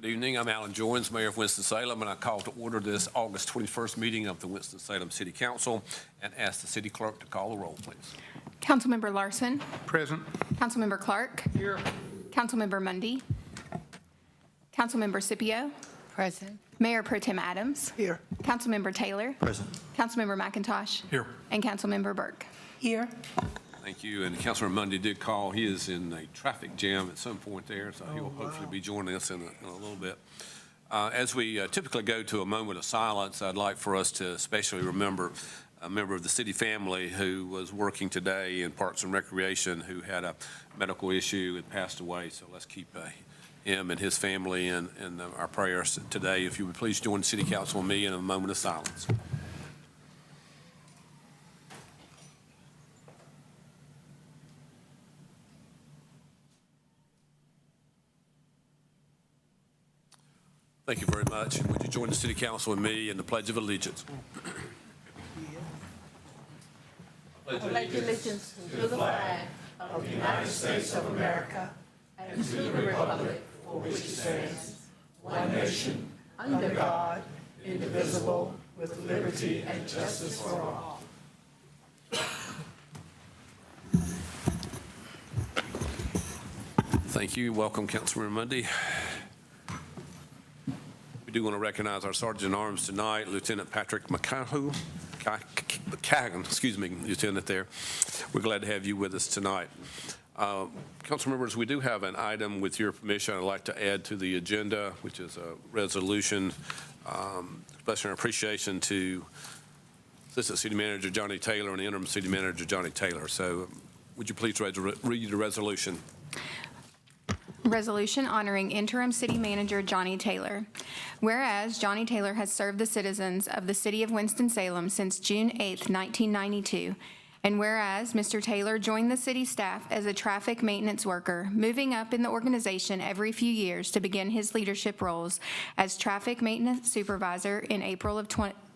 Good evening. I'm Alan Joines, Mayor of Winston-Salem, and I call to order this August 21st meeting of the Winston-Salem City Council and ask the city clerk to call the roll, please. Councilmember Larson. Present. Councilmember Clark. Here. Councilmember Mundy. Councilmember Scipio. Present. Mayor Pro Tem Adams. Here. Councilmember Taylor. Present. Councilmember McIntosh. Here. And Councilmember Burke. Here. Thank you. And Councilor Mundy did call. He is in a traffic jam at some point there, so he will hopefully be joining us in a little bit. As we typically go to a moment of silence, I'd like for us to especially remember a member of the city family who was working today in Parks and Recreation who had a medical issue and passed away. So let's keep him and his family in our prayers today. If you would please join the City Council and me in a moment of silence. Thank you very much. And would you join the City Council and me in the Pledge of Allegiance? Pledge allegiance to the flag of the United States of America and to the republic for which it stands, one nation, under God, indivisible, with liberty and justice for all. Thank you. Welcome, Councilman Mundy. We do want to recognize our Sergeant at Arms tonight, Lieutenant Patrick McCagan, excuse me, Lieutenant there. We're glad to have you with us tonight. Council members, we do have an item, with your permission, I'd like to add to the agenda, which is a resolution expressing our appreciation to Assistant City Manager Johnny Taylor and Interim City Manager Johnny Taylor. So would you please read the resolution? Resolution honoring Interim City Manager Johnny Taylor. Whereas Johnny Taylor has served the citizens of the City of Winston-Salem since June 8, 1992, and whereas Mr. Taylor joined the city staff as a traffic maintenance worker, moving up in the organization every few years to begin his leadership roles as traffic maintenance supervisor in April of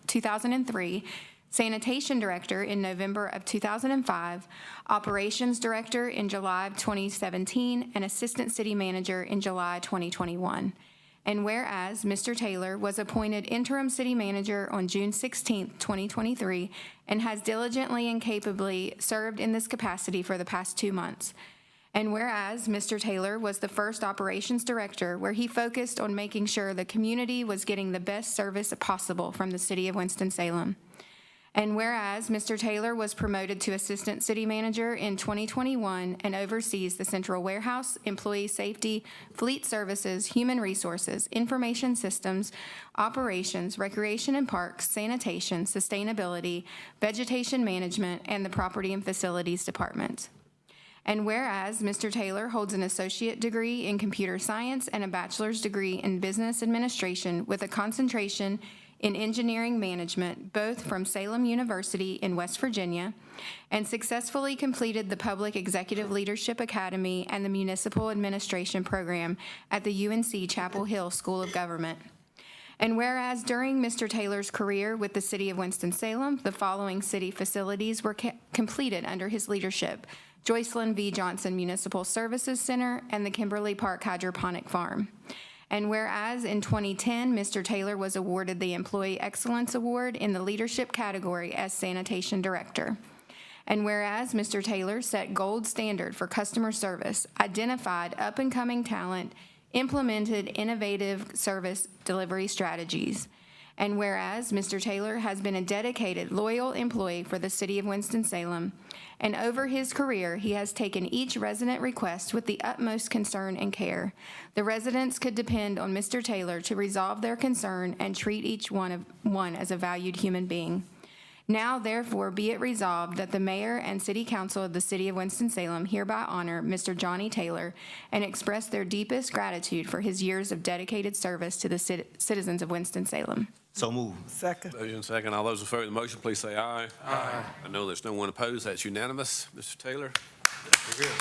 2003, Sanitation Director in November of 2005, Operations Director in July of 2017, and Assistant City Manager in July 2021. And whereas Mr. Taylor was appointed Interim City Manager on June 16, 2023, and has diligently and capably served in this capacity for the past 2 months. And whereas Mr. Taylor was the first Operations Director, where he focused on making sure the community was getting the best service possible from the City of Winston-Salem. And whereas Mr. Taylor was promoted to Assistant City Manager in 2021 and oversees the Central Warehouse, Employee Safety, Fleet Services, Human Resources, Information Systems, Operations, Recreation and Parks, Sanitation, Sustainability, Vegetation Management, and the Property and Facilities Department. And whereas Mr. Taylor holds an associate degree in computer science and a bachelor's degree in business administration with a concentration in engineering management, both from Salem University in West Virginia, and successfully completed the Public Executive Leadership Academy and the Municipal Administration Program at the UNC Chapel Hill School of Government. And whereas during Mr. Taylor's career with the City of Winston-Salem, the following city facilities were completed under his leadership: Joycelyn V. Johnson Municipal Services Center and the Kimberly Park Hydroponic Farm. And whereas in 2010, Mr. Taylor was awarded the Employee Excellence Award in the leadership category as Sanitation Director. And whereas Mr. Taylor set gold standard for customer service, identified up-and-coming talent, implemented innovative service delivery strategies. And whereas Mr. Taylor has been a dedicated, loyal employee for the City of Winston-Salem, and over his career, he has taken each resident request with the utmost concern and care. The residents could depend on Mr. Taylor to resolve their concern and treat each one as a valued human being. Now, therefore, be it resolved that the Mayor and City Council of the City of Winston-Salem hereby honor Mr. Johnny Taylor and express their deepest gratitude for his years of dedicated service to the citizens of Winston-Salem. So move. Second. Motion second. All those in favor of the motion, please say aye. Aye. I know there's no one opposed. That's unanimous. Mr. Taylor. You're good.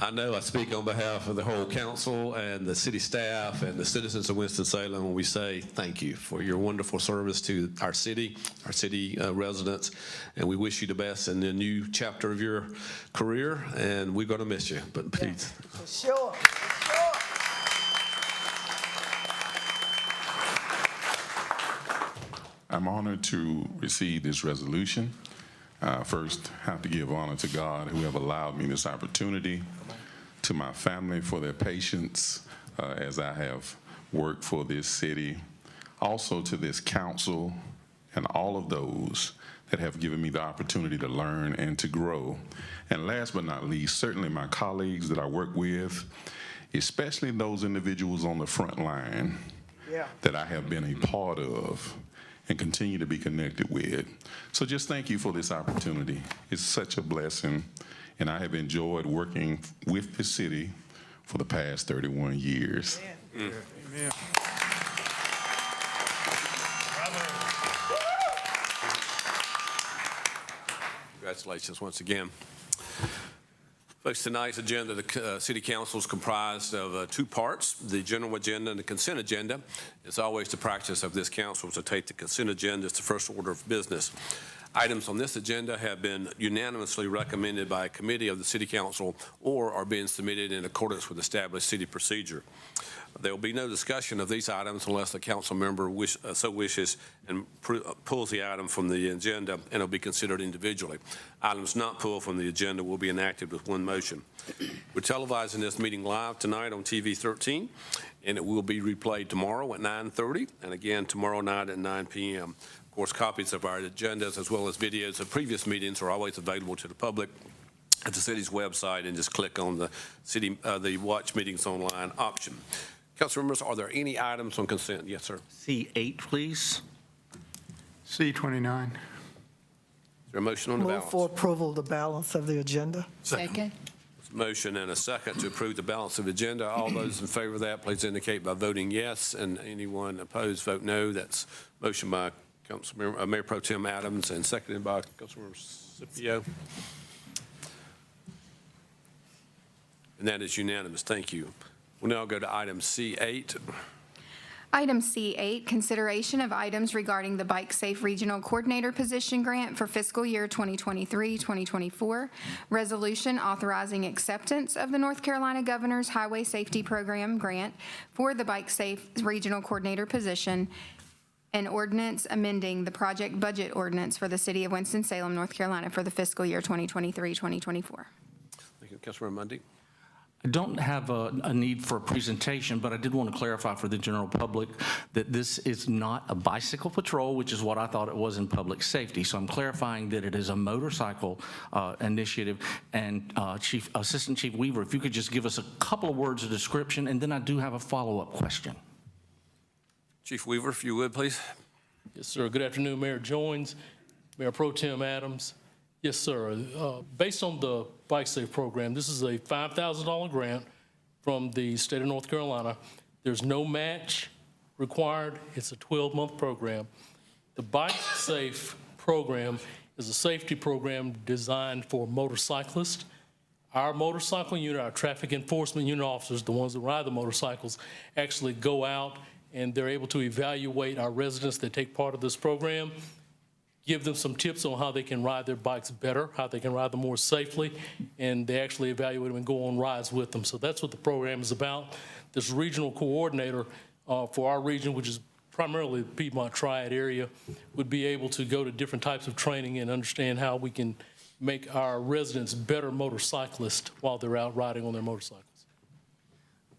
I know I speak on behalf of the whole council and the city staff and the citizens of Winston-Salem when we say thank you for your wonderful service to our city residents, and we wish you the best in the new chapter of your career, and we're going to miss you, but please. For sure. I'm honored to receive this resolution. First, I have to give honor to God who have allowed me this opportunity, to my family for their patience as I have worked for this city, also to this council and all of those that have given me the opportunity to learn and to grow. And last but not least, certainly my colleagues that I work with, especially those individuals on the front line that I have been a part of and continue to be connected with. So just thank you for this opportunity. It's such a blessing, and I have enjoyed working with the city for the past 31 years. Amen. Amen. Congratulations once again. Folks, tonight's agenda, the City Council is comprised of two parts, the general agenda and the consent agenda. It's always the practice of this council to take the consent agenda as the first order of business. Items on this agenda have been unanimously recommended by a committee of the City Council or are being submitted in accordance with established city procedure. There will be no discussion of these items unless the council member so wishes and pulls the item from the agenda, and it'll be considered individually. Items not pulled from the agenda will be enacted with one motion. We're televising this meeting live tonight on TV 13, and it will be replayed tomorrow at 9:30 and again tomorrow night at 9 p.m. Of course, copies of our agendas as well as videos of previous meetings are always available to the public at the city's website, and just click on the Watch Meetings Online option. Council members, are there any items on consent? Yes, sir. C8, please. C29. Is there a motion on the Move balance? for approval of the balance of the agenda. Second. Motion and a second to approve the balance of the agenda. All those in favor of that, please indicate by voting yes, and anyone opposed, vote no. That's motion by Mayor Pro Tem Adams and seconded by Councilmember Scipio. And that is unanimous. Thank you. We'll now go to item C8. Item C8, consideration of items regarding the Bike Safe Regional Coordinator Position Grant for fiscal year 2023-2024, resolution authorizing acceptance of the North Carolina Governor's Highway Safety Program grant for the Bike Safe Regional Coordinator position, and ordinance amending the project budget ordinance for the City of Winston-Salem, North Carolina for the fiscal year 2023-2024. Thank you, Councilmember Mundy. I don't have a need for a presentation, but I did want to clarify for the general public that this is not a bicycle patrol, which is what I thought it was in public safety. So I'm clarifying that it is a motorcycle initiative. And Assistant Chief Weaver, if you could just give us a couple of words of description, and then I do have a follow-up question. Chief Weaver, if you would, please. Yes, sir. Good afternoon, Mayor Jones, Mayor Pro Tem Adams. Yes, sir. Based on the Bike Safe program, this is a $5,000 grant from the state of North Carolina. There's no match required. It's a 12-month program. The Bike Safe program is a safety program designed for motorcyclists. Our motorcycle unit, our traffic enforcement unit officers, the ones that ride the motorcycles, actually go out and they're able to evaluate our residents that take part of this program, give them some tips on how they can ride their bikes better, how they can ride them more safely, and they actually evaluate them and go on rides with them. So that's what the program is about. This regional coordinator for our region, which is primarily the Piedmont Triad area, would be able to go to different types of training and understand how we can make our residents better motorcyclists while they're out riding on their motorcycles.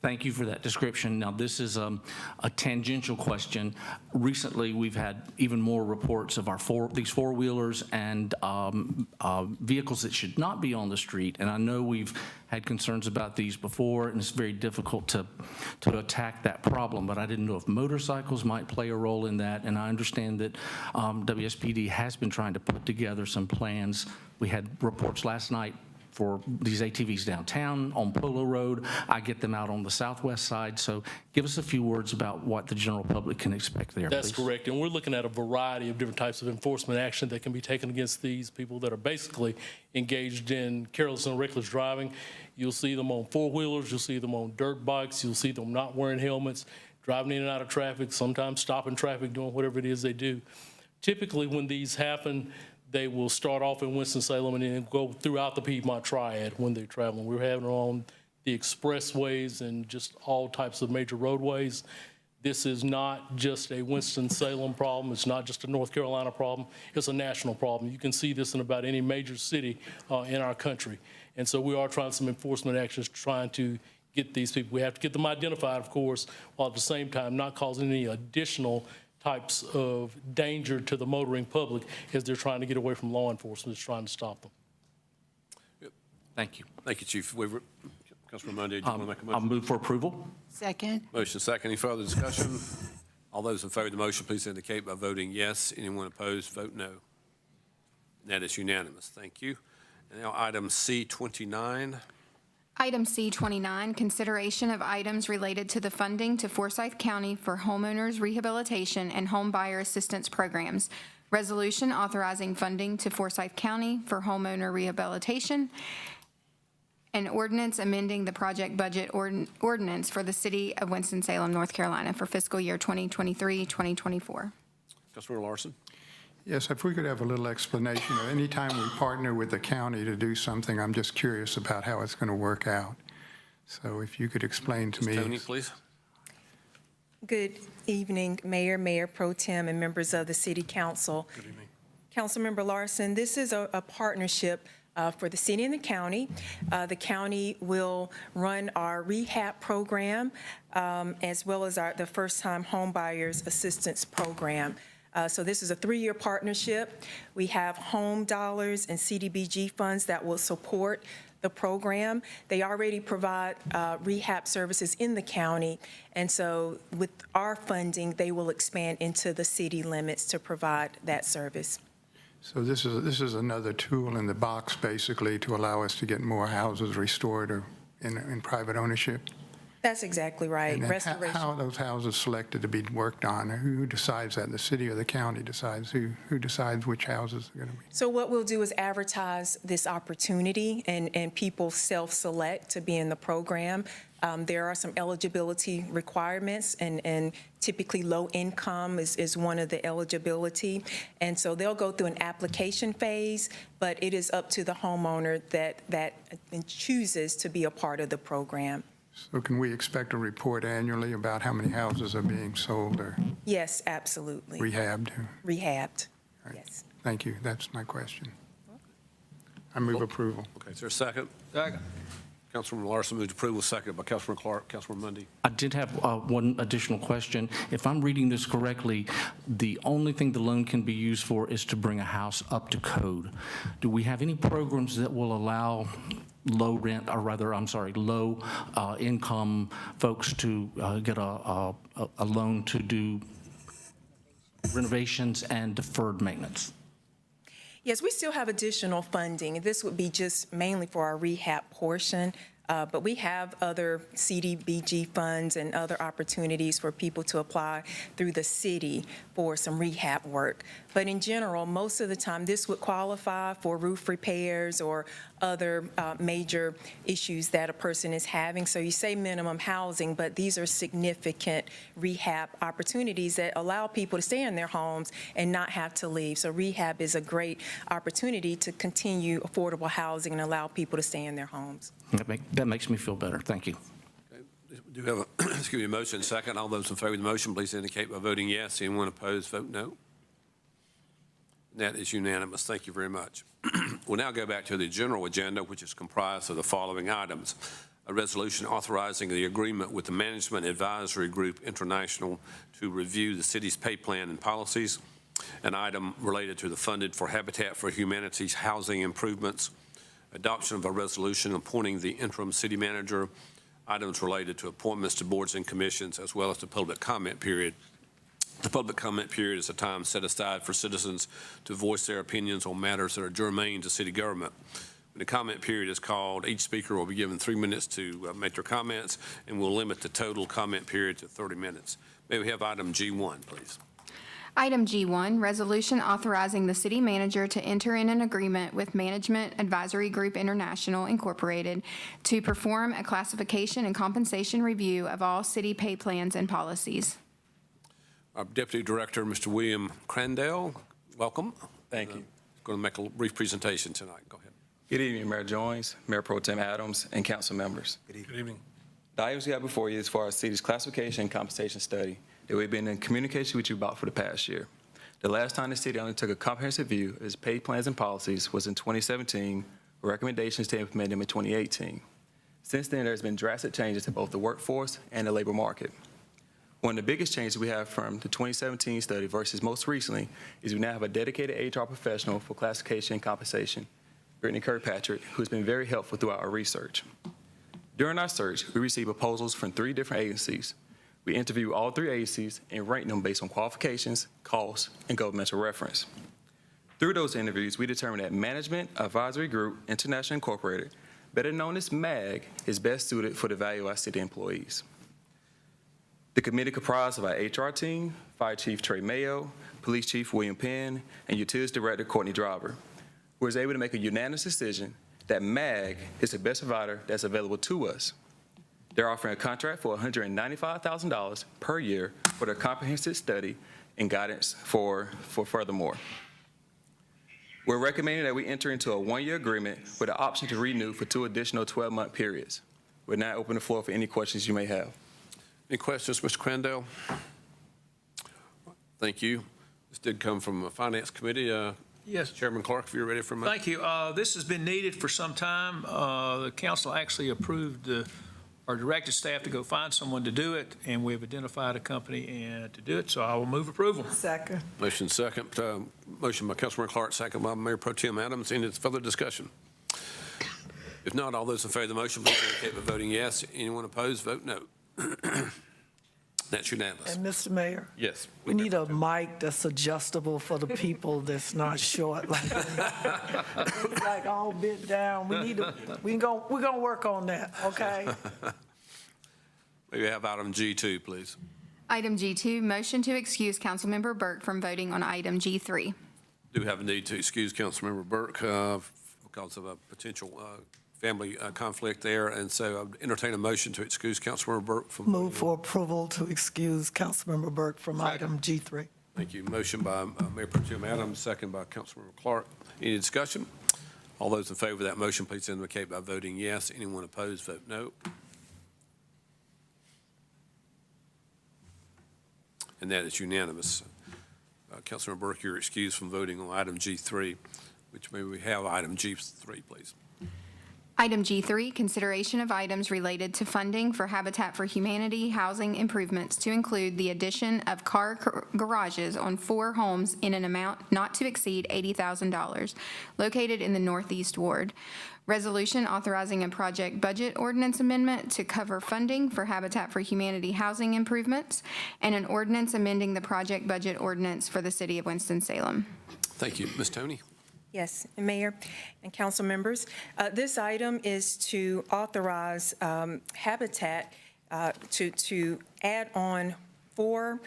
Thank you for that description. Now, this is a tangential question. Recently, we've had even more reports of these four-wheelers and vehicles that should not be on the street. And I know we've had concerns about these before, and it's very difficult to attack that problem. But I didn't know if motorcycles might play a role in that. And I understand that WSPD has been trying to put together some plans. We had reports last night for these ATVs downtown, on Polo Road. I get them out on the southwest side. So give us a few words about what the general public can expect there, That's please. correct, and we're looking at a variety of different types of enforcement action that can be taken against these people that are basically engaged in careless and reckless driving. You'll see them on four-wheelers, you'll see them on dirt bikes, you'll see them not wearing helmets, driving in and out of traffic, sometimes stopping traffic, doing whatever it is they do. Typically, when these happen, they will start off in Winston-Salem and then go throughout the Piedmont Triad when they're traveling. We're having them on the expressways and just all types of major roadways. This is not just a Winston-Salem problem. It's not just a North Carolina problem. It's a national problem. You can see this in about any major city in our country. And so we are trying some enforcement actions, trying to get these people. We have to get them identified, of course, while at the same time not causing any additional types of danger to the motoring public as they're trying to get away from law enforcement that's trying to stop them. Thank you. Thank you, Chief Weaver. Councilman Monday, do you want to make a I'll motion? move for approval. Second. Motion second. Any further discussion? All those in favor of the motion, please indicate by voting yes. Anyone opposed, vote no. That is unanimous. Thank you. And now item C29. Item C29, consideration of items related to the funding to Forsyth County for homeowners rehabilitation and home buyer assistance programs. Resolution authorizing funding to Forsyth County for homeowner rehabilitation. An ordinance amending the project budget ordinance for the City of Winston-Salem, North Carolina for fiscal year 2023-2024. Councilman Larson. Yes, if we could have a little explanation. Anytime we partner with the county to do something, I'm just curious about how it's going to work out. So if you could explain to me. Tony, please. Good evening, Mayor, Mayor Pro Tem, and members of the City Council. Good evening. Councilmember Larson, this is a partnership for the city and the county. The county will run our rehab program as well as the first-time home buyers assistance program. So this is a 3-year partnership. We have home dollars and CDBG funds that will support the program. They already provide rehab services in the county, and so with our funding, they will expand into the city limits to provide that service. So this is another tool in the box, basically, to allow us to get more houses restored or in private ownership? That's exactly right. And then Restoration. how are those houses selected to be worked on? Who decides that? The city or the county decides? Who decides which houses are going to be? So what we'll do is advertise this opportunity, and people self-select to be in the program. There are some eligibility requirements, and typically low income is one of the eligibility. And so they'll go through an application phase, but it is up to the homeowner that chooses to be a part of the program. So can we expect a report annually about how many houses are being sold or Yes, absolutely. rehabbed? Rehabbed, All right. yes. Thank you. That's my question. I move approval. Okay, is there a second? Second. Councilman Larson moved approval, seconded by Councilman Clark. Councilman Mundy. I did have one additional question. If I'm reading this correctly, the only thing the loan can be used for is to bring a house up to code. Do we have any programs that will allow low income folks to get a loan to do renovations and deferred maintenance? Yes, we still have additional funding. This would be just mainly for our rehab portion, but we have other CDBG funds and other opportunities for people to apply through the city for some rehab work. But in general, most of the time, this would qualify for roof repairs or other major issues that a person is having. So you say minimum housing, but these are significant rehab opportunities that allow people to stay in their homes and not have to leave. So rehab is a great opportunity to continue affordable housing and allow people to stay in their homes. That makes me feel better. Thank you. Okay. Do we have a motion second? All those in favor of the motion, please indicate by voting yes. Anyone opposed, vote no. That is unanimous. Thank you very much. We'll now go back to the general agenda, which is comprised of the following items. A resolution authorizing the agreement with the Management Advisory Group International to review the city's pay plan and policies. An item related to the funded for Habitat for Humanity's housing improvements. Adoption of a resolution appointing the interim city manager. Items related to appointments to boards and commissions, as well as the public comment period. The public comment period is a time set aside for citizens to voice their opinions on matters that are germane to city government. When the comment period is called, each speaker will be given 3 minutes to make their comments, and we'll limit the total comment period to 30 minutes. May we have item G1, please? Item G1, resolution authorizing the city manager to enter in an agreement with Management Advisory Group International, Incorporated, to perform a classification and compensation review of all city pay plans and policies. Our Deputy Director, Mr. William Crandell, welcome. Thank you. Going to make a brief presentation tonight. Go ahead. Good evening, Mayor Jones, Mayor Pro Tem Adams, and council members. Good evening. The items we have before you is for our city's classification and compensation study that we've been in communication with you about for the past year. The last time the city undertook a comprehensive view of its pay plans and policies was in 2017, with recommendations to implement them in 2018. Since then, there's been drastic changes to both the workforce and the labor market. One of the biggest changes we have from the 2017 study versus most recently is we now have a dedicated HR professional for classification and compensation, Brittany Kirkpatrick, who's been very helpful throughout our research. During our search, we received proposals from 3 different agencies. We interviewed all 3 agencies and ranked them based on qualifications, costs, and governmental reference. Through those interviews, we determined that Management Advisory Group International Incorporated, better known as MAG, is best suited for the value of our city employees. The committee comprised of our HR team, Fire Chief Trey Mayo, Police Chief William Penn, and Utilities Director Courtney Driver, who was able to make a unanimous decision that MAG is the best provider that's available to us. They're offering a contract for $195,000 per year for their comprehensive study and guidance for furthermore. We're recommending that we enter into a 1-year agreement with the option to renew for 2 additional 12-month periods. We're now open the floor for any questions you may have. Any questions, Mr. Crandell? Thank you. This did come from a Finance Committee. Yes. Chairman Clark, if you're ready for a moment. Thank you. This has been needed for some time. The council actually approved or directed staff to go find someone to do it, and we've identified a company and to do it, so I will move approval. Second. Motion second. Motion by Councilmember Clark, second by Mayor Pro Tem Adams. Any further discussion? If not, all those in favor of the motion, please indicate by voting yes. Anyone opposed, vote no. That's unanimous. And Mr. Mayor? Yes. We need a mic that's adjustable for the people that's not short like me. It's like all bent down. We're gonna work on that, okay? May we have item G2, please? Item G2, motion to excuse Councilmember Burke from voting on item G3. Do have a need to excuse Councilmember Burke because of a potential family conflict there, and so I'd entertain a motion to excuse Councilmember Burke from. Move for approval to excuse Councilmember Burke from item G3. Thank you. Motion by Mayor Pro Tem Adams, second by Councilmember Clark. Any discussion? All those in favor of that motion, please indicate by voting yes. Anyone opposed, vote no. And that is unanimous. Councilmember Burke, you're excused from voting on item G3, which may we have item G3, please. Item G3, consideration of items related to funding for Habitat for Humanity housing improvements to include the addition of car garages on 4 homes in an amount not to exceed $80,000 located in the Northeast Ward. Resolution authorizing a project budget ordinance amendment to cover funding for Habitat for Humanity housing improvements, and an ordinance amending the project budget ordinance for the City of Winston-Salem. Thank you. Ms. Toney? Yes, Mayor and council members, this item is to authorize Habitat to add on 4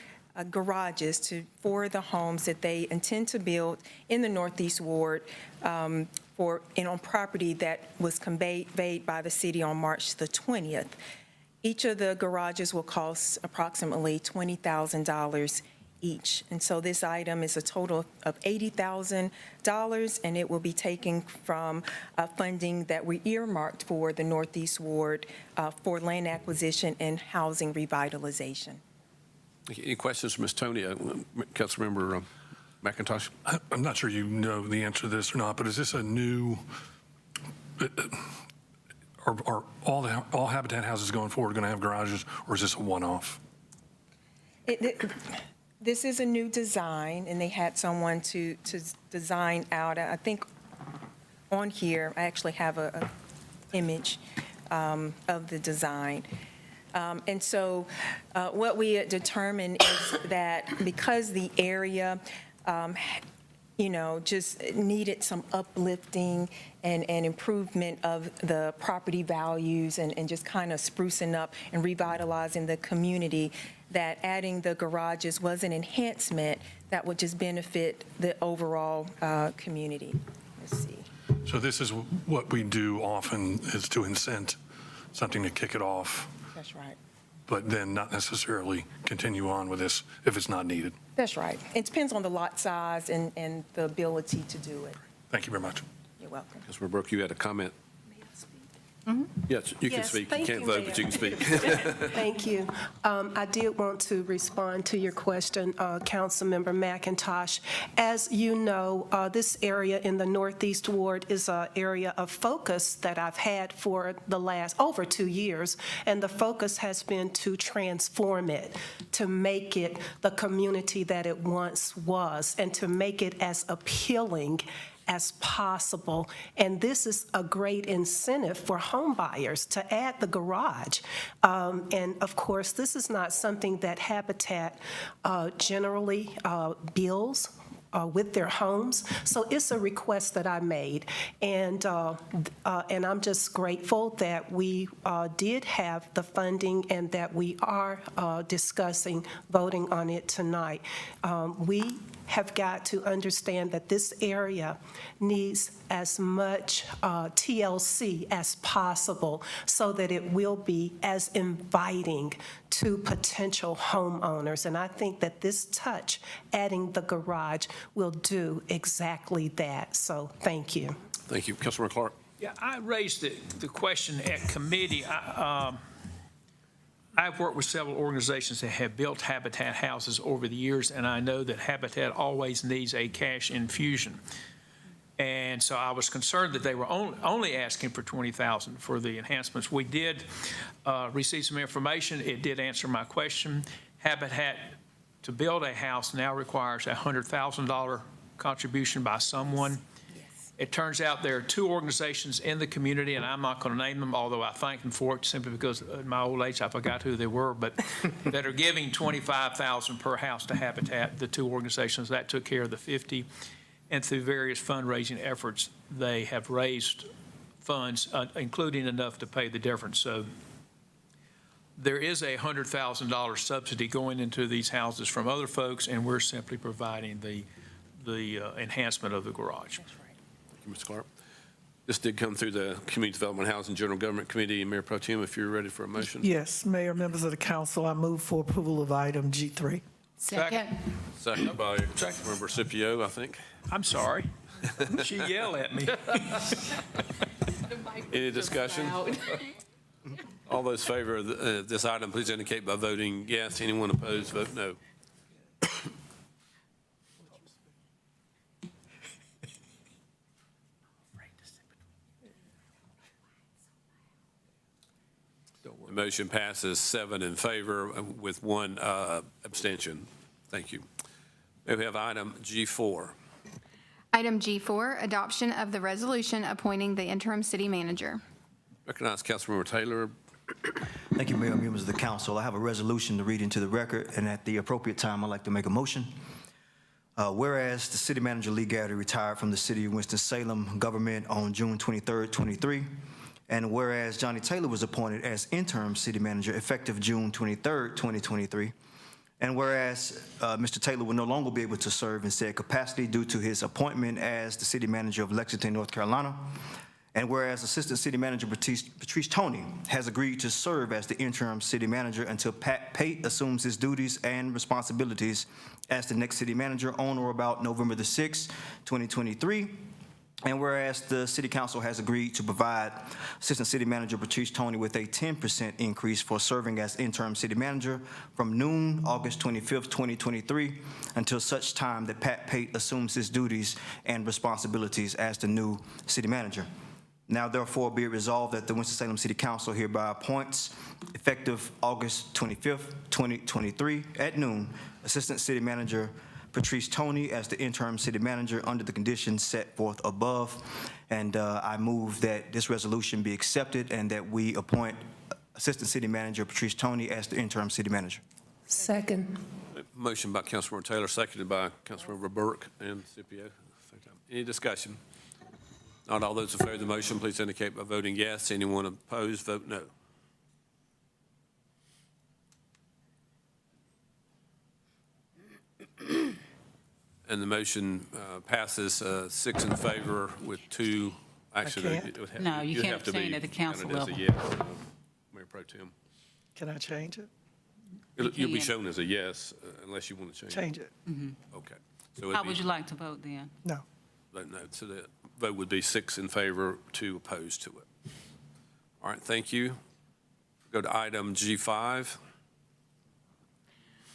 garages for the homes that they intend to build in the Northeast Ward on property that was conveyed by the city on March the 20th. Each of the garages will cost approximately $20,000 each. And so this item is a total of $80,000, and it will be taken from funding that we earmarked for the Northeast Ward for land acquisition and housing revitalization. Any questions for Ms. Toney? Councilmember McIntosh? I'm not sure you know the answer to this or not, but is this a new, are all Habitat houses going forward going to have garages, or is this a one-off? This is a new design, and they had someone to design out. I think on here, I actually have a image of the design. And so what we determined is that because the area, just needed some uplifting and improvement of the property values and just kind of sprucing up and revitalizing the community, that adding the garages was an enhancement that would just benefit the overall community. Let's see. So this is what we do often, is to incent something to kick it off, That's right. but then not necessarily continue on with this if it's not needed. That's right. It depends on the lot size and the ability to do it. Thank you very much. You're welcome. Councilmember Burke, you had a comment? Yes, you can Yes, speak. You thank can't you, vote, but you Mayor. can speak. Thank you. I did want to respond to your question, Councilmember McIntosh. As you know, this area in the Northeast Ward is an area of focus that I've had for the last over 2 years, and the focus has been to transform it, to make it the community that it once was, and to make it as appealing as possible. And this is a great incentive for home buyers to add the garage. And of course, this is not something that Habitat generally bills with their homes. So it's a request that I made. And I'm just grateful that we did have the funding and that we are discussing voting on it tonight. We have got to understand that this area needs as much TLC as possible so that it will be as inviting to potential homeowners. And I think that this touch, adding the garage, will do exactly that. So thank you. Thank you. Councilmember Clark. Yeah, I raised the question at committee. I've worked with several organizations that have built Habitat houses over the years, and I know that Habitat always needs a cash infusion. And so I was concerned that they were only asking for $20,000 for the enhancements. We did receive some information. It did answer my question. Habitat, to build a house, now requires a $100,000 contribution by someone. It turns out there are two organizations in the community, and I'm not going to name them, although I thank them for it simply because in my old age I forgot who they were, but that are giving $25,000 per house to Habitat, the two organizations. That took care of the 50. And through various fundraising efforts, they have raised funds, including enough to pay the difference. So there is a $100,000 subsidy going into these houses from other folks, and we're simply providing the enhancement of the garage. Thank you, Mr. Clark. This did come through the Community Development, Housing, General Government Committee. Mayor Pro Tem, if you're ready for a motion. Yes, Mayor, members of the council, I move for approval of item G3. Second. Second by Councilmember Scipio, I think. I'm sorry. She yelled at me. Any discussion? All those in favor of this item, please indicate by voting yes. Anyone opposed, vote no. The motion passes 7 in favor with 1 abstention. Thank you. May we have item G4? Item G4, adoption of the resolution appointing the interim city manager. Recognize Councilmember Taylor. Thank you, Mayor and members of the council. I have a resolution to read into the record, and at the appropriate time, I'd like to make a motion. Whereas the city manager Lee Garrity retired from the City of Winston-Salem government on June 23rd, 23, and whereas Johnny Taylor was appointed as interim city manager effective June 23rd, 2023, and whereas Mr. Taylor will no longer be able to serve in said capacity due to his appointment as the city manager of Lexington, North Carolina, and whereas Assistant City Manager Patrice Toney has agreed to serve as the interim city manager until Pat Pate assumes his duties and responsibilities as the next city manager on or about November the 6th, 2023, and whereas the City Council has agreed to provide Assistant City Manager Patrice Toney with a 10% increase for serving as interim city manager from noon, August 25th, 2023, until such time that Pat Pate assumes his duties and responsibilities as the new city manager. Now, therefore, be it resolved that the Winston-Salem City Council hereby appoints, effective August 25th, 2023, at noon, Assistant City Manager Patrice Toney as the interim city manager under the conditions set forth above. And I move that this resolution be accepted and that we appoint Assistant City Manager Patrice Toney as the interim city manager. Second. Motion by Councilmember Taylor, seconded by Councilmember Burke and Scipio. Any discussion? Not all those in favor of the motion, please indicate by voting yes. Anyone opposed, vote no. And the motion passes 6 in favor with 2, actually. can't? No, you it'd can't have to be abstain at the council counted as a level. yes, Mayor Pro Tem. Can I change it? You'll be can. shown as a yes unless you want to change it. Change it? Okay. So How it'd would be, you like to vote then? No. vote no. So the vote would be 6 in favor, 2 opposed to it. All right, thank you. Go to item G5.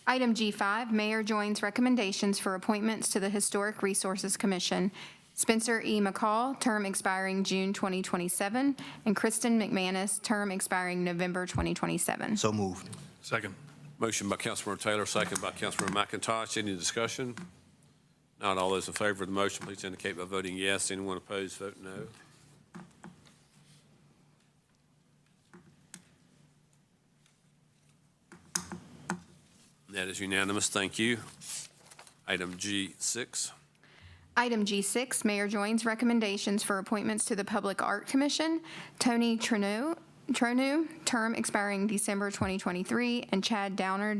Item G5, Mayor joins recommendations for appointments to the Historic Resources Commission. Spencer E. McCall, term expiring June 2027, and Kristen McManus, term expiring November 2027. So moved. Second. Motion by Councilmember Taylor, second by Councilmember McIntosh. Any discussion? Not all those in favor of the motion, please indicate by voting yes. Anyone opposed, vote no. That is unanimous. Thank you. Item G6. Item G6, Mayor joins recommendations for appointments to the Public Art Commission. Tony Tronu, term expiring December 2023, and Chad Downer,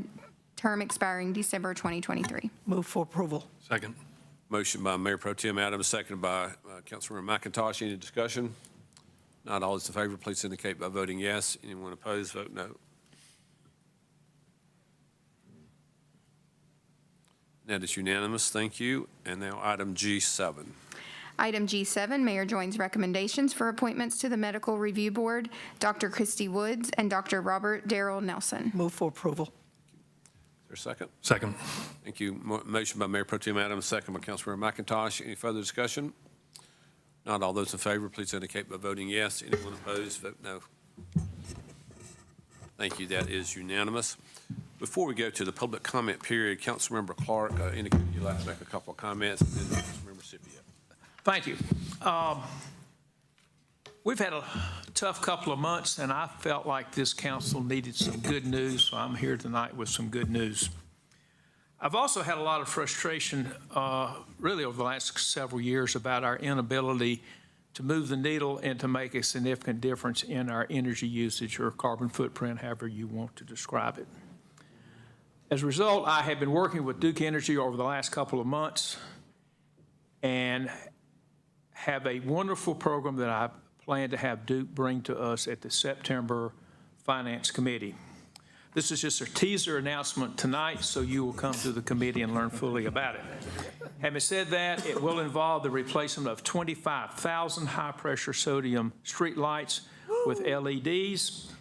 term expiring December 2023. Move for approval. Second. Motion by Mayor Pro Tem Adams, seconded by Councilmember McIntosh. Any discussion? Not all those in favor, please indicate by voting yes. Anyone opposed, vote no. That is unanimous. Thank you. And now item G7. Item G7, Mayor joins recommendations for appointments to the Medical Review Board, Dr. Christy Woods and Dr. Robert Darrell Nelson. Move for approval. Is there a second? Second. Thank you. Motion by Mayor Pro Tem Adams, second by Councilmember McIntosh. Any further discussion? Not all those in favor, please indicate by voting yes. Anyone opposed, vote no. Thank you. That is unanimous. Before we go to the public comment period, Councilmember Clark indicated you'd like to make a couple of comments, and then Councilmember Scipio. Thank you. We've had a tough couple of months, and I felt like this council needed some good news, so I'm here tonight with some good news. I've also had a lot of frustration, really over the last several years, about our inability to move the needle and to make a significant difference in our energy usage or carbon footprint, however you want to describe it. As a result, I have been working with Duke Energy over the last couple of months and have a wonderful program that I plan to have Duke bring to us at the September Finance Committee. This is just a teaser announcement tonight, so you will come to the committee and learn fully about it. Having said that, it will involve the replacement of 25,000 high-pressure sodium street lights with LEDs.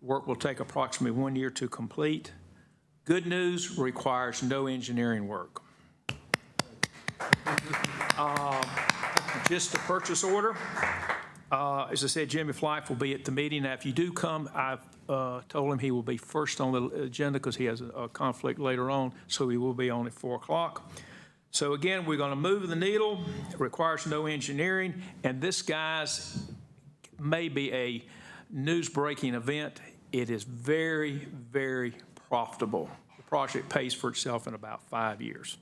Work will take approximately 1 year to complete. Good news, requires no engineering work. Just a purchase order. As I said, Jimmy Flife will be at the meeting. Now, if you do come, I've told him he will be first on the agenda because he has a conflict later on, so he will be on at 4 o'clock. So again, we're going to move the needle. It requires no engineering, and this, guys, may be a news-breaking event. It is very, very profitable. The project pays for itself in about 5 years.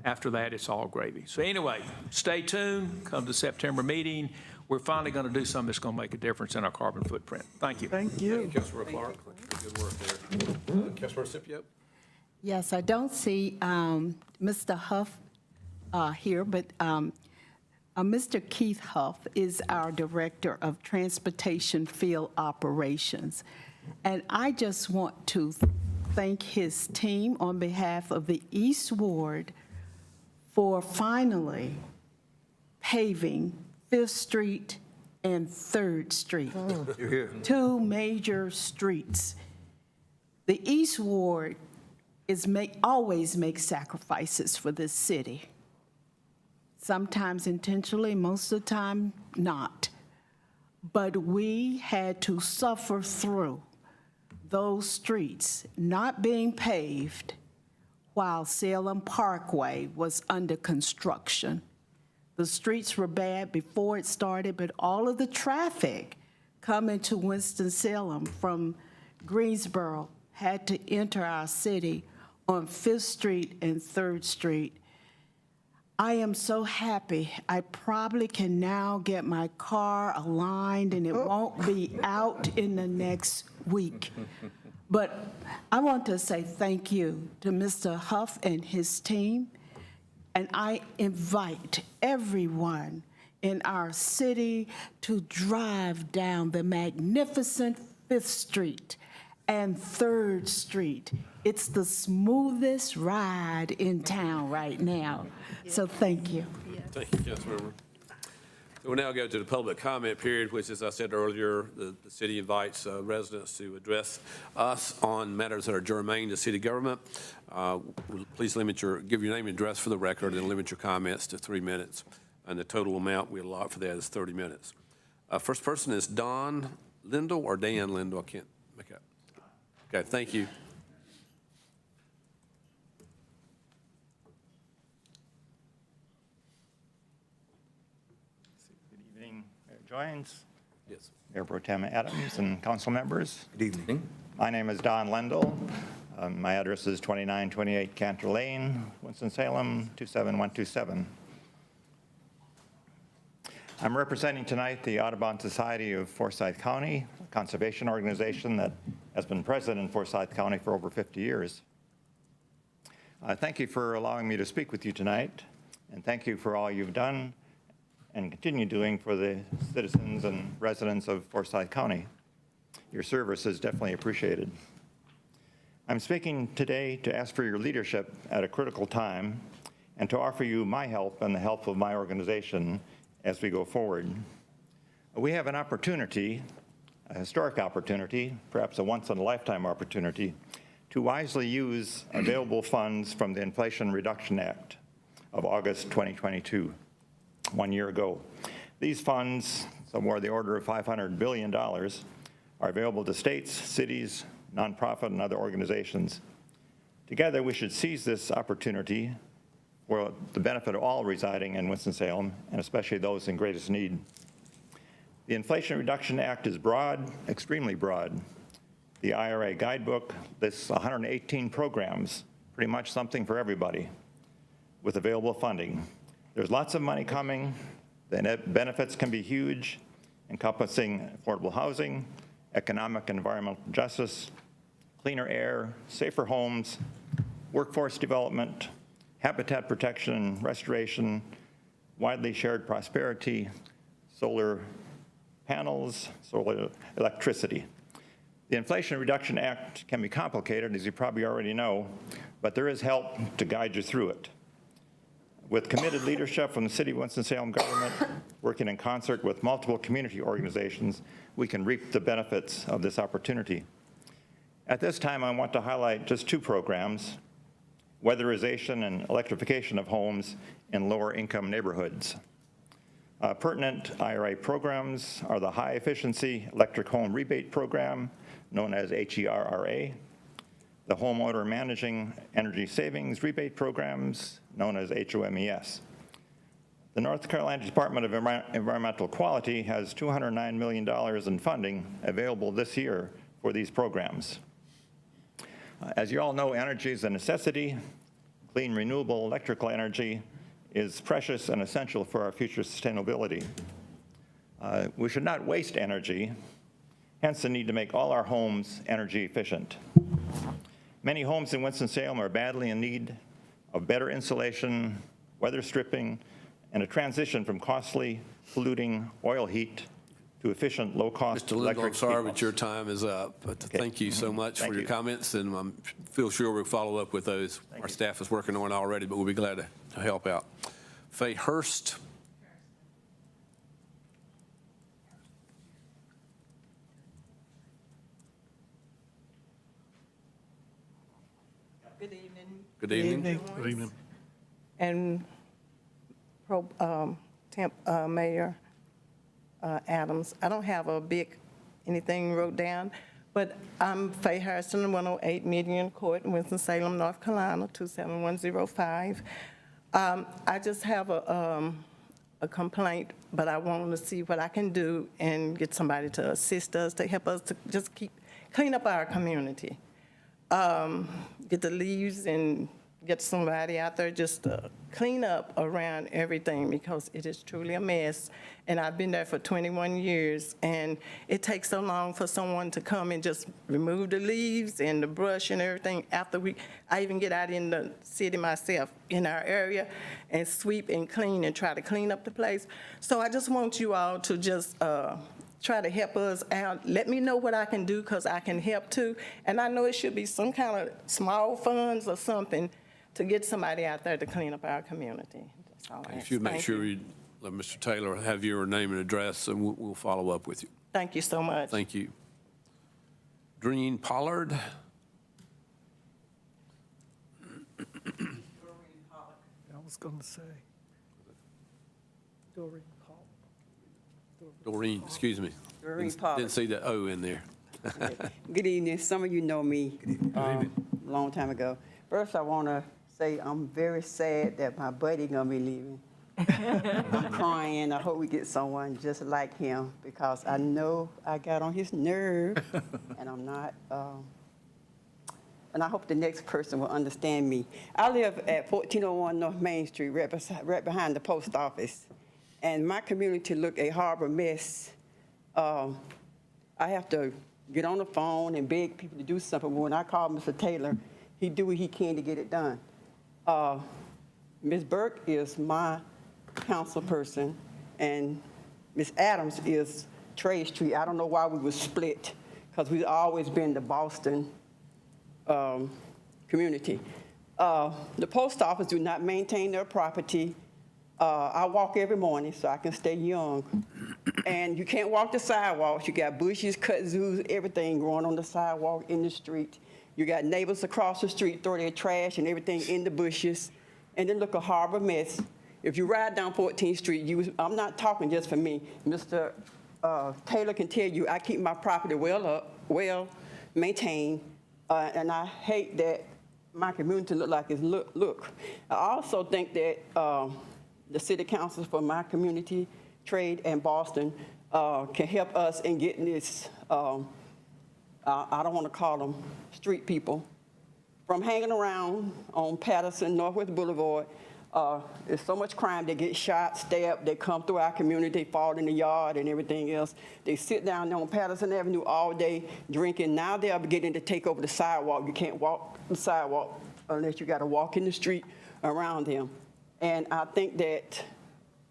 After that, it's all gravy. So anyway, stay tuned. Come to the September meeting. We're finally going to do something that's going to make a difference in our carbon footprint. Thank you. Thank you. Councilmember Clark, good work there. Councilmember Scipio? Yes, I don't see Mr. Huff here, but Mr. Keith Huff is our Director of Transportation Field Operations. And I just want to thank his team on behalf of the East Ward for finally paving 5th Street and 3rd Street. You're here. 2 major streets. The East Ward always makes sacrifices for this city. Sometimes intentionally, most of the time not. But we had to suffer through those streets not being paved while Salem Parkway was under construction. The streets were bad before it started, but all of the traffic coming to Winston-Salem from Greensboro had to enter our city on 5th Street and 3rd Street. I am so happy. I probably can now get my car aligned and it won't be out in the next week. But I want to say thank you to Mr. Huff and his team. And I invite everyone in our city to drive down the magnificent 5th Street and 3rd Street. It's the smoothest ride in town right now. So thank you. Thank you, Councilmember. So we'll now go to the public comment period, which, as I said earlier, the city invites residents to address us on matters that are germane to city government. Please give your name and address for the record and limit your comments to 3 minutes. And the total amount we allot for that is 30 minutes. First person is Don Lindell or Dan Lindell, I can't make out. Okay, thank you. Good evening, Mayor Joines, Yes. Mayor Pro Tem Adams, and council members. Good evening. My name is Don Lendl. My address is 2928 Cantor Lane, Winston-Salem, 27127. I'm representing tonight the Audubon Society of Forsyth County, a conservation organization that has been present in Forsyth County for over 50 years. Thank you for allowing me to speak with you tonight, and thank you for all you've done and continue doing for the citizens and residents of Forsyth County. Your service is definitely appreciated. I'm speaking today to ask for your leadership at a critical time and to offer you my help and the help of my organization as we go forward. We have an opportunity, a historic opportunity, perhaps a once-in-a-lifetime opportunity, to wisely use available funds from the Inflation Reduction Act of August 2022, 1 year ago. These funds, somewhere in the order of $500 billion, are available to states, cities, nonprofit, and other organizations. Together, we should seize this opportunity for the benefit of all residing in Winston-Salem, and especially those in greatest need. The Inflation Reduction Act is broad, extremely broad. The IRA guidebook lists 118 programs, pretty much something for everybody, with available funding. There's lots of money coming. The net benefits can be huge, encompassing affordable housing, economic and environmental justice, cleaner air, safer homes, workforce development, habitat protection and restoration, widely shared prosperity, solar panels, solar electricity. The Inflation Reduction Act can be complicated, as you probably already know, but there is help to guide you through it. With committed leadership from the City of Winston-Salem government, working in concert with multiple community organizations, we can reap the benefits of this opportunity. At this time, I want to highlight just 2 programs: weatherization and electrification of homes in lower income neighborhoods. Pertinent IRA programs are the High Efficiency Electric Home Rebate Program, known as HERRA, the Homeowner Managing Energy Savings Rebate Programs, known as HOMES. The North Carolina Department of Environmental Quality has $209 million in funding available this year for these programs. As you all know, energy is a necessity. Clean, renewable electrical energy is precious and essential for our future sustainability. We should not waste energy, hence the need to make all our homes energy efficient. Many homes in Winston-Salem are badly in need of better insulation, weather stripping, and a transition from costly, polluting oil heat to efficient, low-cost Mr. Lindell, electric I'm sorry, heat but your time is up. But Okay. thank you so much for your comments, and I feel sure we'll follow up with those. Our staff is working on it already, but we'll be glad to help out. Faye Hurst. Good evening. Good evening. Good evening. And Mayor Adams, I don't have a big anything wrote down, but I'm Faye Harrison, 108 Midian Court, Winston-Salem, North Carolina, 27105. I just have a complaint, but I want to see what I can do and get somebody to assist us, to help us to just clean up our community. Get the leaves and get somebody out there just to clean up around everything because it is truly a mess. And I've been there for 21 years, and it takes so long for someone to come and just remove the leaves and the brush and everything after I even get out in the city myself in our area and sweep and clean and try to clean up the place. So I just want you all to just try to help us out. Let me know what I can do because I can help too. And I know it should be some kind of small funds or something to get somebody out there to clean up our community. That's all I ask. If you'd make Thank sure you. you let Mr. Taylor have your name and address, and we'll follow up with you. Thank you so much. Thank you. Doreen Pollard. I was going to say. Doreen, excuse me. Doreen Didn't Pollard. see the O in there. Good evening. Some of you know me a long time ago. First, I want to say I'm very sad that my buddy gonna be leaving. I'm crying. I hope we get someone just like him because I know I got on his nerve, and I'm not. And I hope the next person will understand me. I live at 1401 North Main Street, right behind the post office, and my community look a horrible mess. I have to get on the phone and beg people to do something. But when I call Mr. Taylor, he do what he can to get it done. Ms. Burke is my council person, and Ms. Adams is Trade Street. I don't know why we were split, because we've always been the Boston community. The post office do not maintain their property. I walk every morning so I can stay young. And you can't walk the sidewalks. You got bushes, kudzus, everything growing on the sidewalk in the street. You got neighbors across the street throw their trash and everything in the bushes, and then look a horrible mess. If you ride down 14th Street, I'm not talking just for me. Mr. Taylor can tell you I keep my property well maintained, and I hate that my community look like it's look. I also think that the city councils for my community, Trade and Boston, can help us in getting this, I don't want to call them street people, from hanging around on Patterson, Northwest Boulevard. There's so much crime. They get shot, stabbed, they come through our community, they fall in the yard and everything else. They sit down there on Patterson Avenue all day drinking. Now they're beginning to take over the sidewalk. You can't walk the sidewalk unless you got to walk in the street around them. And I think that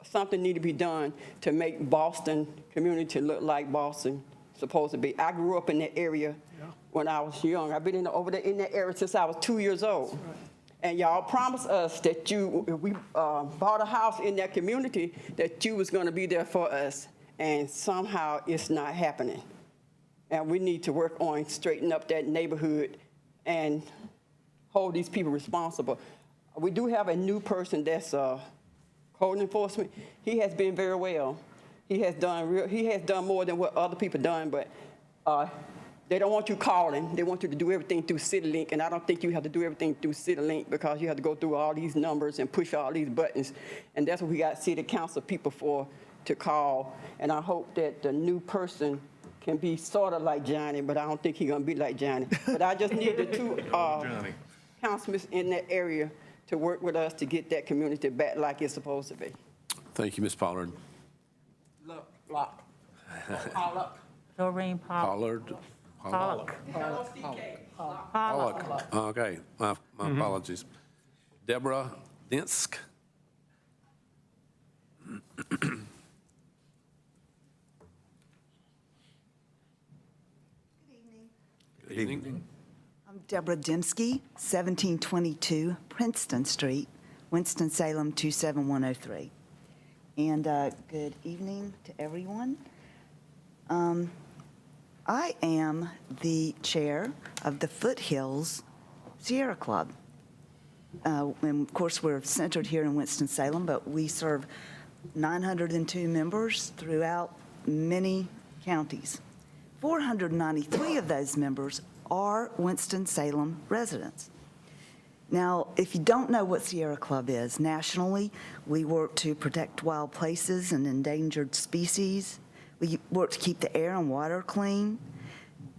something need to be done to make Boston community look like Boston supposed to be. I grew up in that area when I was young. I've been over there in that area since I was 2 years old. Right. And y'all promised us that if we bought a house in that community, that you was going to be there for us. And somehow it's not happening. And we need to work on straightening up that neighborhood and hold these people responsible. We do have a new person that's code enforcement. He has been very well. He has done more than what other people done, but they don't want you calling. They want you to do everything through CityLink, and I don't think you have to do everything through CityLink because you have to go through all these numbers and push all these buttons, and that's what we got city council people for, to call. And I hope that the new person can be sort of like Johnny, but I don't think he's gonna be like Johnny. But I just need the two councilmen in that area to work with us to get that community back like it's supposed to be. Thank you, Ms. Pollard. Lock. Doreen Pollard. Pollock. Pollock. Okay, my apologies. Deborah Dinsk. Good evening. I'm Deborah Dimsky, 1722 Princeton Street, Winston-Salem 27103. And good evening to everyone. I am the chair of the Foothills Sierra Club. And of course, we're centered here in Winston-Salem, but we serve 902 members throughout many counties. 493 of those members are Winston-Salem residents. Now, if you don't know what Sierra Club is, nationally, we work to protect wild places and endangered species. We work to keep the air and water clean,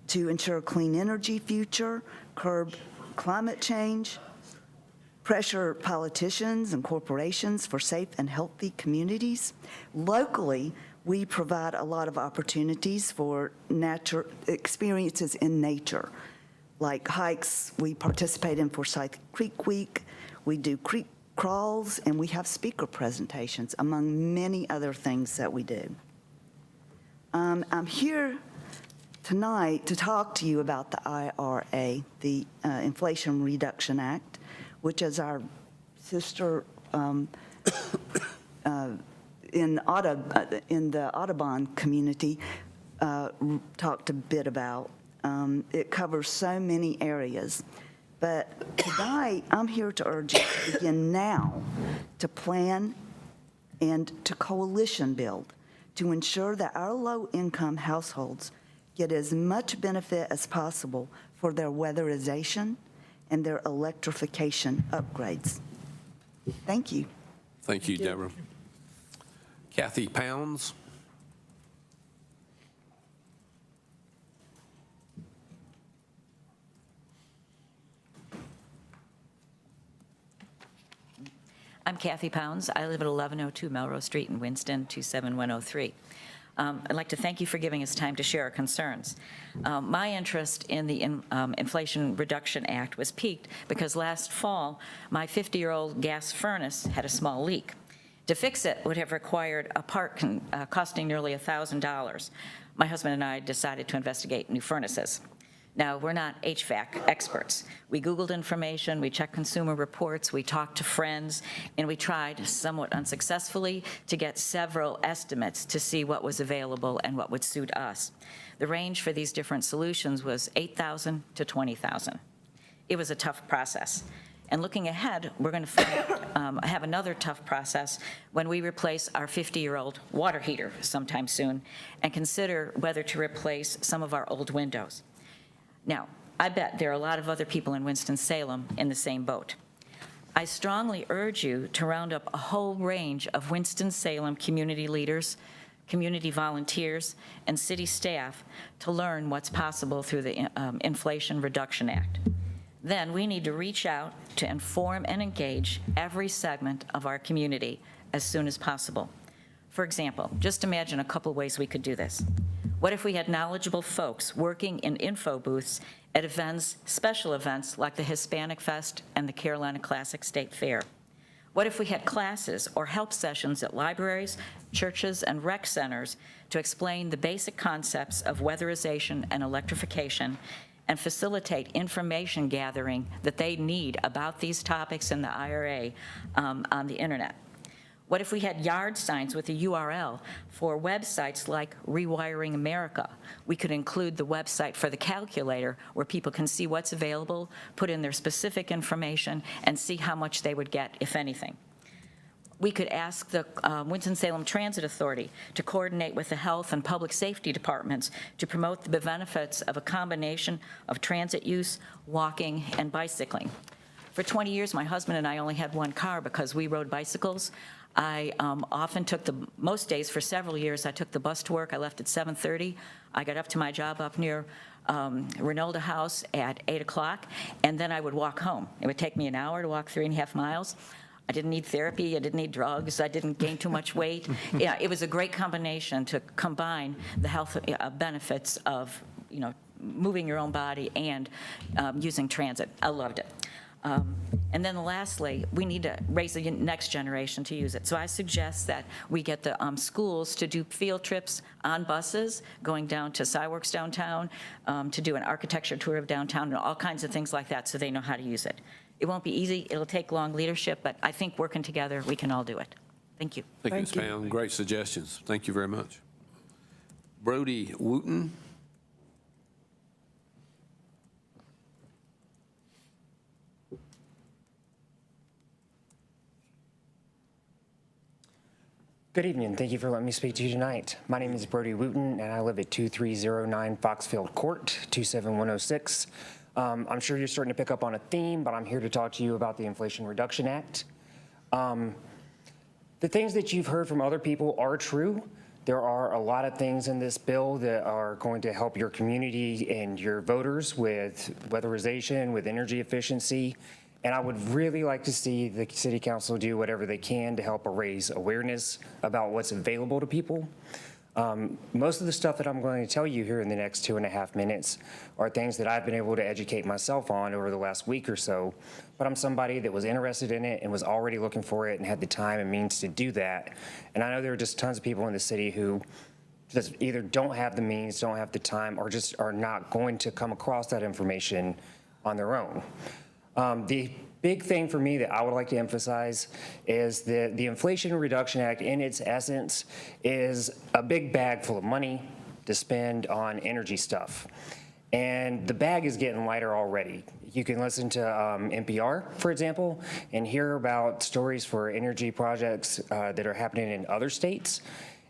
to ensure a clean energy future, curb climate change, pressure politicians and corporations for safe and healthy communities. Locally, we provide a lot of opportunities for experiences in nature, like hikes. We participate in Forsyth Creek Week. We do creek crawls, and we have speaker presentations, among many other things that we do. I'm here tonight to talk to you about the IRA, the Inflation Reduction Act, which is our sister in the Audubon community talked a bit about. It covers so many areas. But tonight, I'm here to urge you to begin now to plan and to coalition build to ensure that our low-income households get as much benefit as possible for their weatherization and their electrification upgrades. Thank you. Thank you, Deborah. Kathy Pounds. I'm Kathy Pounds. I live at 1102 Melrose Street in Winston, 27103. I'd like to thank you for giving us time to share our concerns. My interest in the Inflation Reduction Act was piqued because last fall, my 50-year-old gas furnace had a small leak. To fix it would have required a part costing nearly $1,000. My husband and I decided to investigate new furnaces. Now, we're not HVAC experts. We Googled information, we checked consumer reports, we talked to friends, and we tried, somewhat unsuccessfully, to get several estimates to see what was available and what would suit us. The range for these different solutions was $8,000 to $20,000. It was a tough process. And looking ahead, we're going to have another tough process when we replace our 50-year-old water heater sometime soon and consider whether to replace some of our old windows. Now, I bet there are a lot of other people in Winston-Salem in the same boat. I strongly urge you to round up a whole range of Winston-Salem community leaders, community volunteers, and city staff to learn what's possible through the Inflation Reduction Act. Then we need to reach out to inform and engage every segment of our community as soon as possible. For example, just imagine a couple ways we could do this. What if we had knowledgeable folks working in info booths at events, special events like the Hispanic Fest and the Carolina Classic State Fair? What if we had classes or help sessions at libraries, churches, and rec centers to explain the basic concepts of weatherization and electrification and facilitate information gathering that they need about these topics in the IRA on the internet? What if we had yard signs with a URL for websites like Rewiring America? We could include the website for the calculator where people can see what's available, put in their specific information, and see how much they would get, if anything. We could ask the Winston-Salem Transit Authority to coordinate with the health and public safety departments to promote the benefits of a combination of transit use, walking, and bicycling. For 20 years, my husband and I only had one car because we rode bicycles. I often took most days for several years, I took the bus to work. I left at 7:30. I got up to my job up near Renolda House at 8 o'clock, and then I would walk home. It would take me an hour to walk 3.5 miles. I didn't need therapy, I didn't need drugs, I didn't gain too much weight. Yeah, it was a great combination to combine the health benefits of, moving your own body and using transit. I loved it. And then lastly, we need to raise the next generation to use it. So I suggest that we get the schools to do field trips on buses, going down to Cyworks downtown, to do an architecture tour of downtown, and all kinds of things like that so they know how to use it. It won't be easy, it'll take long leadership, but I think working together, we can all do it. Thank you. Thank you, Ms. Pound. Great suggestions. Thank you very much. Brody Wooten. Good evening. Thank you for letting me speak to you tonight. My name is Brody Wooten, and I live at 2309 Foxfield Court, 27106. I'm sure you're starting to pick up on a theme, but I'm here to talk to you about the Inflation Reduction Act. The things that you've heard from other people are true. There are a lot of things in this bill that are going to help your community and your voters with weatherization, with energy efficiency, And I would really like to see the city council do whatever they can to help raise awareness about what's available to people. Most of the stuff that I'm going to tell you here in the next 2.5 minutes are things that I've been able to educate myself on over the last week or so, but I'm somebody that was interested in it and was already looking for it and had the time and means to do that. And I know there are just tons of people in the city who just either don't have the means, don't have the time, or just are not going to come across that information on their own. The big thing for me that I would like to emphasize is that the Inflation Reduction Act, in its essence, is a big bag full of money to spend on energy stuff. And the bag is getting lighter already. You can listen to NPR, for example, and hear about stories for energy projects that are happening in other states.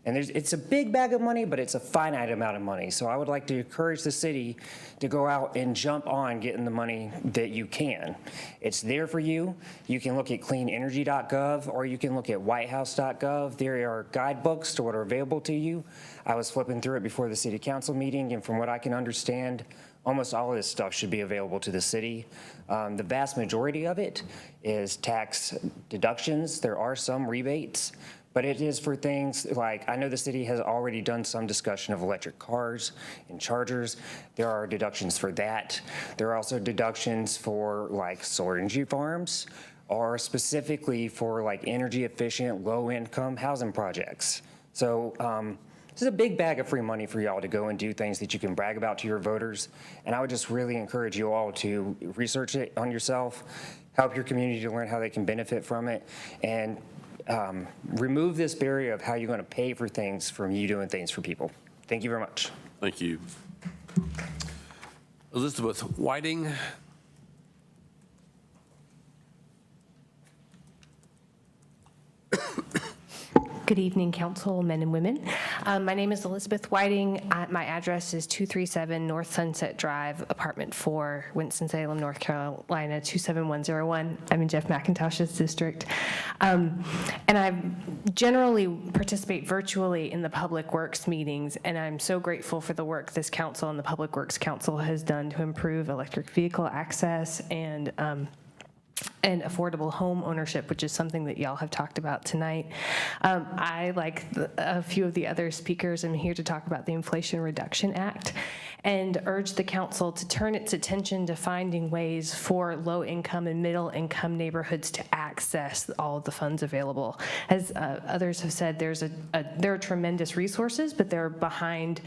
And it's a big bag of money, but it's a finite amount of money. So I would like to encourage the city to go out and jump on getting the money that you can. It's there for you. You can look at cleanenergy.gov or you can look at whitehouse.gov. There are guidebooks to what are available to you. I was flipping through it before the city council meeting, and from what I can understand, almost all of this stuff should be available to the city. The vast majority of it is tax deductions. There are some rebates, but it is for things like, I know the city has already done some discussion of electric cars and chargers. There are deductions for that. There are also deductions for like solar energy farms, or specifically for like energy efficient, low income housing projects. So this is a big bag of free money for y'all to go and do things that you can brag about to your voters. And I would just really encourage you all to research it on yourself, help your community to learn how they can benefit from it, and remove this barrier of how you're going to pay for things from you doing things for people. Thank you very much. Thank you. Elizabeth Whiting. Good evening, councilmen and women. My name is Elizabeth Whiting. My address is 237 North Sunset Drive, apartment 4, Winston-Salem, North Carolina, 27101. I'm in Jeff McIntosh's district. And I generally participate virtually in the Public Works meetings, and I'm so grateful for the work this council and the Public Works Council has done to improve electric vehicle access and affordable home ownership, which is something that y'all have talked about tonight. I, like a few of the other speakers, am here to talk about the Inflation Reduction Act and urge the council to turn its attention to finding ways for low-income and middle-income neighborhoods to access all of the funds available. As others have said, there are tremendous resources, but they're behind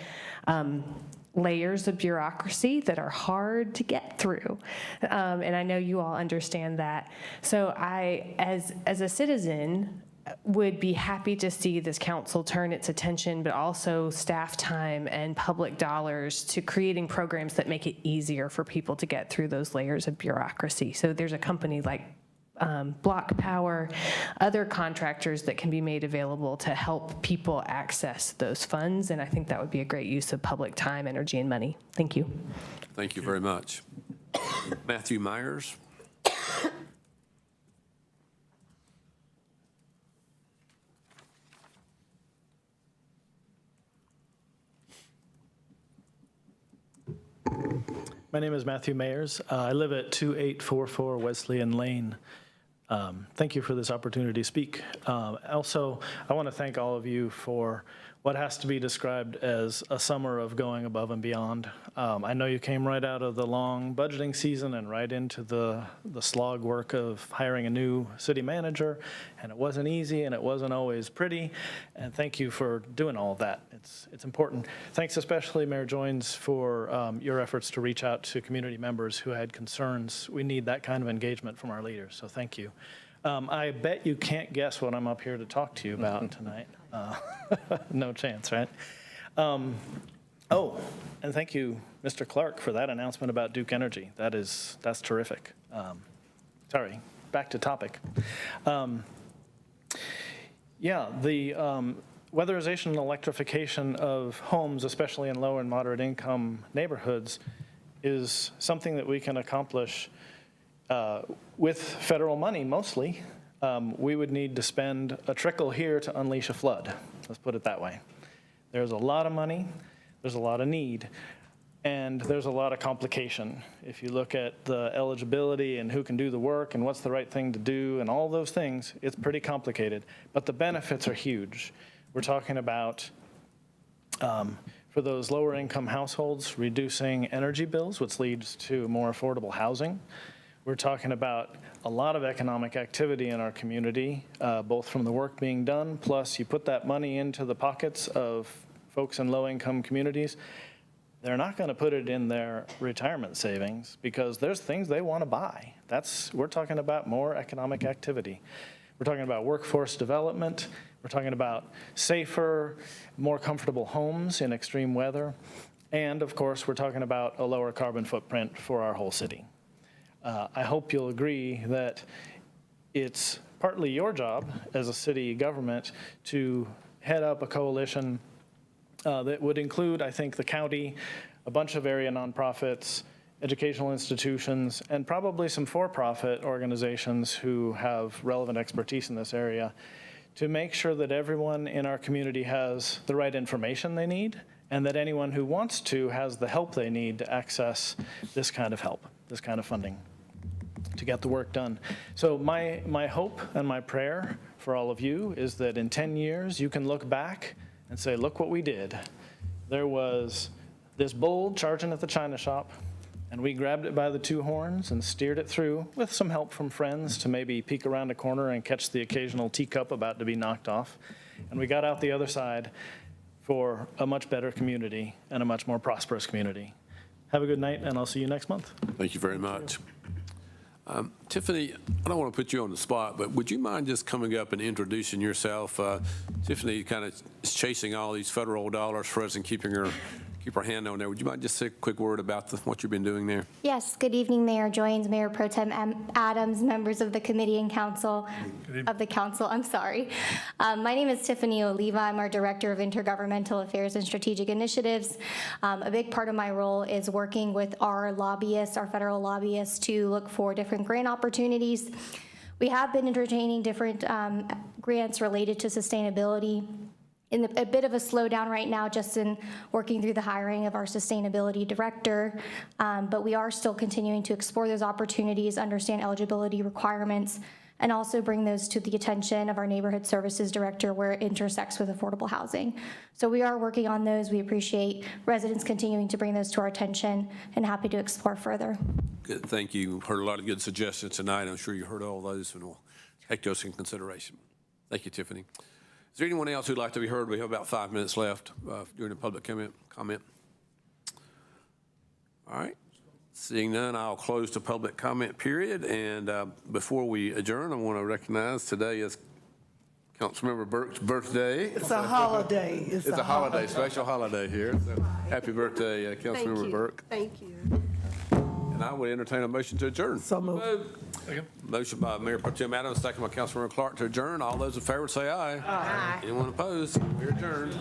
layers of bureaucracy that are hard to get through. And I know you all understand that. So I, as a citizen, would be happy to see this council turn its attention, but also staff time and public dollars to creating programs that make it easier for people to get through those layers of bureaucracy. So there's a company like Block Power, other contractors that can be made available to help people access those funds, and I think that would be a great use of public time, energy, and money. Thank you. Thank you very much. Matthew Myers. My name is Matthew Mayers. I live at 2844 Wesleyan Lane. Thank you for this opportunity to speak. Also, I want to thank all of you for what has to be described as a summer of going above and beyond. I know you came right out of the long budgeting season and right into the slog work of hiring a new city manager, and it wasn't easy and it wasn't always pretty, and thank you for doing all of that. It's important. Thanks especially, Mayor Joines, for your efforts to reach out to community members who had concerns. We need that kind of engagement from our leaders, so thank you. I bet you can't guess what I'm up here to talk to you about tonight. No chance, right? Oh, and thank you, Mr. Clark, for that announcement about Duke Energy. That's terrific. Sorry, back to topic. Yeah, the weatherization and electrification of homes, especially in low and moderate income neighborhoods, is something that we can accomplish with federal money mostly. We would need to spend a trickle here to unleash a flood. Let's put it that way. There's a lot of money, there's a lot of need, And there's a lot of complication. If you look at the eligibility and who can do the work and what's the right thing to do and all those things, it's pretty complicated. But the benefits are huge. We're talking about, for those lower income households, reducing energy bills, which leads to more affordable housing. We're talking about a lot of economic activity in our community, both from the work being done, plus you put that money into the pockets of folks in low-income communities. They're not going to put it in their retirement savings because there's things they want to buy. We're talking about more economic activity. We're talking about workforce development. We're talking about safer, more comfortable homes in extreme weather. And of course, we're talking about a lower carbon footprint for our whole city. I hope you'll agree that it's partly your job as a city government to head up a coalition that would include, I think, the county, a bunch of area nonprofits, educational institutions, and probably some for-profit organizations who have relevant expertise in this area to make sure that everyone in our community has the right information they need and that anyone who wants to has the help they need to access this kind of help, this kind of funding to get the work done. So my hope and my prayer for all of you is that in 10 years you can look back and say, look what we did. There was this bull charging at the china shop, and we grabbed it by the two horns and steered it through with some help from friends to maybe peek around a corner and catch the occasional teacup about to be knocked off. And we got out the other side for a much better community and a much more prosperous community. Have a good night, and I'll see you next month. Thank you very much. Tiffany, I don't want to put you on the spot, but would you mind just coming up and introducing yourself? Tiffany kind of is chasing all these federal dollars for us and keep her hand on there. Would you mind just say a quick word about what you've been doing there? Yes. Good evening, Mayor Joines, Mayor Pro Tem Adams, members of the committee and council of the council. I'm sorry. My name is Tiffany Oliva. I'm our Director of Intergovernmental Affairs and Strategic Initiatives. A big part of my role is working with our lobbyists, our federal lobbyists, to look for different grant opportunities. We have been entertaining different grants related to sustainability. In a bit of a slowdown right now, just in working through the hiring of our sustainability director, but we are still continuing to explore those opportunities, understand eligibility requirements, and also bring those to the attention of our neighborhood services director where it intersects with affordable housing. So we are working on those. We appreciate residents continuing to bring those to our attention and happy to explore further. Good, thank you. We've heard a lot of good suggestions tonight. I'm sure you heard all those, and we'll take those in consideration. Thank you, Tiffany. Is there anyone else who'd like to be heard? We have about 5 minutes left during the public comment. All right. Seeing none, I'll close the public comment period. And before we adjourn, I want to recognize today is Councilmember Burke's birthday. It's a holiday. It's a holiday, special holiday here. So happy birthday, Councilmember Burke. Thank you. And I would entertain a motion to adjourn. So moved. Motion by Mayor Pro Tem Adams, second by Councilmember Clark to adjourn. All those in favor say aye. Aye. Anyone opposed? We're adjourned.